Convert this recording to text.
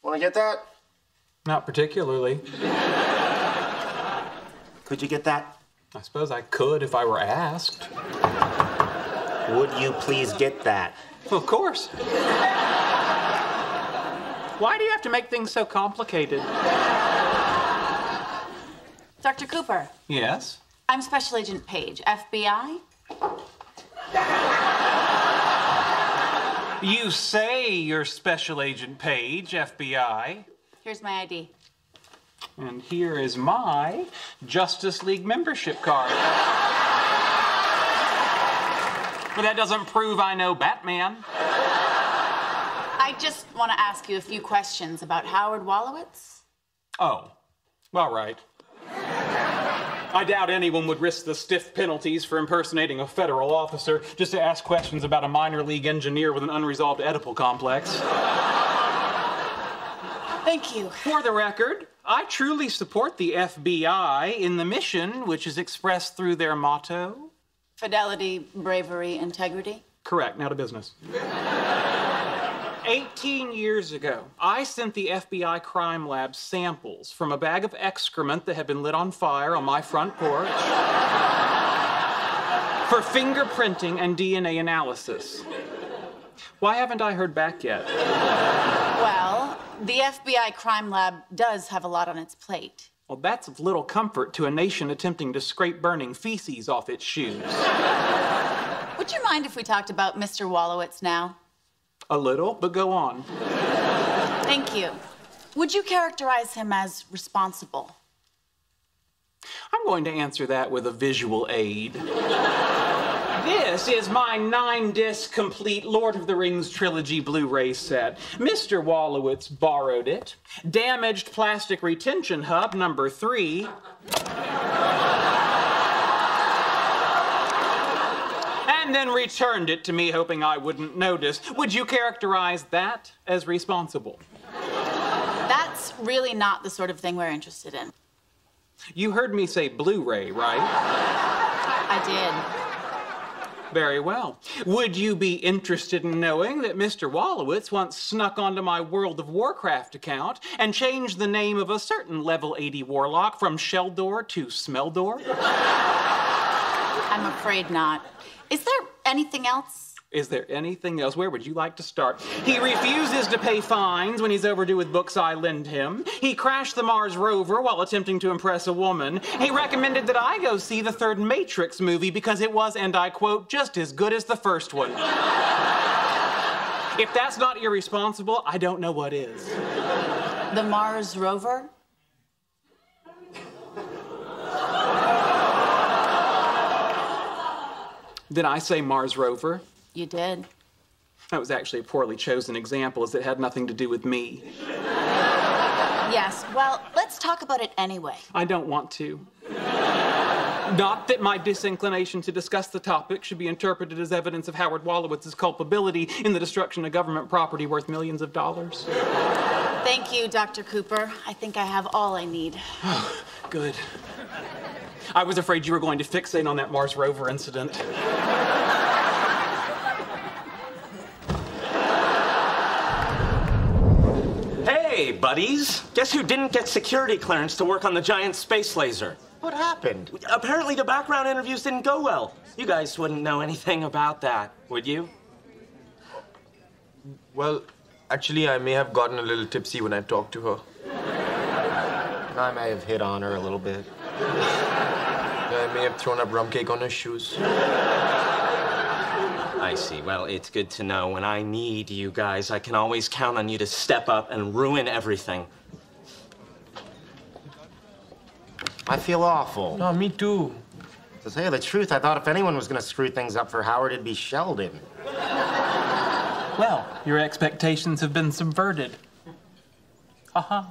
Want to get that? Not particularly. Could you get that? I suppose I could if I were asked. Would you please get that? Well, of course. Why do you have to make things so complicated? Dr. Cooper. Yes? I'm Special Agent Page, FBI. You say you're Special Agent Page, FBI. Here's my ID. And here is my Justice League membership card. But that doesn't prove I know Batman. I just want to ask you a few questions about Howard Wolowitz. Oh, all right. I doubt anyone would risk the stiff penalties for impersonating a federal officer just to ask questions about a minor league engineer with an unresolved Oedipal complex. Thank you. For the record, I truly support the FBI in the mission, which is expressed through their motto. Fidelity, bravery, integrity. Correct. Now to business. 18 years ago, I sent the FBI crime lab samples from a bag of excrement that had been lit on fire on my front porch for fingerprinting and DNA analysis. Why haven't I heard back yet? Well, the FBI crime lab does have a lot on its plate. Well, that's of little comfort to a nation attempting to scrape burning feces off its shoes. Would you mind if we talked about Mr. Wolowitz now? A little, but go on. Thank you. Would you characterize him as responsible? I'm going to answer that with a visual aid. This is my 9-disc complete Lord of the Rings trilogy Blu-ray set. Mr. Wolowitz borrowed it, damaged plastic retention hub number 3, and then returned it to me, hoping I wouldn't notice. Would you characterize that as responsible? That's really not the sort of thing we're interested in. You heard me say Blu-ray, right? I did. Very well. Would you be interested in knowing that Mr. Wolowitz once snuck onto my World of Warcraft account and changed the name of a certain level 80 warlock from Sheldor to Smeldor? I'm afraid not. Is there anything else? Is there anything else? Where would you like to start? He refuses to pay fines when he's overdue with books I lend him. He crashed the Mars rover while attempting to impress a woman. He recommended that I go see the third Matrix movie because it was, and I quote, just as good as the first one. If that's not irresponsible, I don't know what is. The Mars rover? Did I say Mars rover? You did. That was actually a poorly chosen example, as it had nothing to do with me. Yes, well, let's talk about it anyway. I don't want to. Not that my disinclination to discuss the topic should be interpreted as evidence of Howard Wolowitz's culpability in the destruction of government property worth millions of dollars. Thank you, Dr. Cooper. I think I have all I need. Oh, good. I was afraid you were going to fixate on that Mars rover incident. Hey, buddies. Guess who didn't get security clearance to work on the giant space laser? What happened? Apparently the background interviews didn't go well. You guys wouldn't know anything about that, would you? Well, actually, I may have gotten a little tipsy when I talked to her. I may have hit on her a little bit. I may have thrown up rum cake on her shoes. I see. Well, it's good to know. When I need you guys, I can always count on you to step up and ruin everything. I feel awful. No, me too. To tell you the truth, I thought if anyone was going to screw things up for Howard, it'd be Sheldon. Well, your expectations have been subverted. Uh-huh.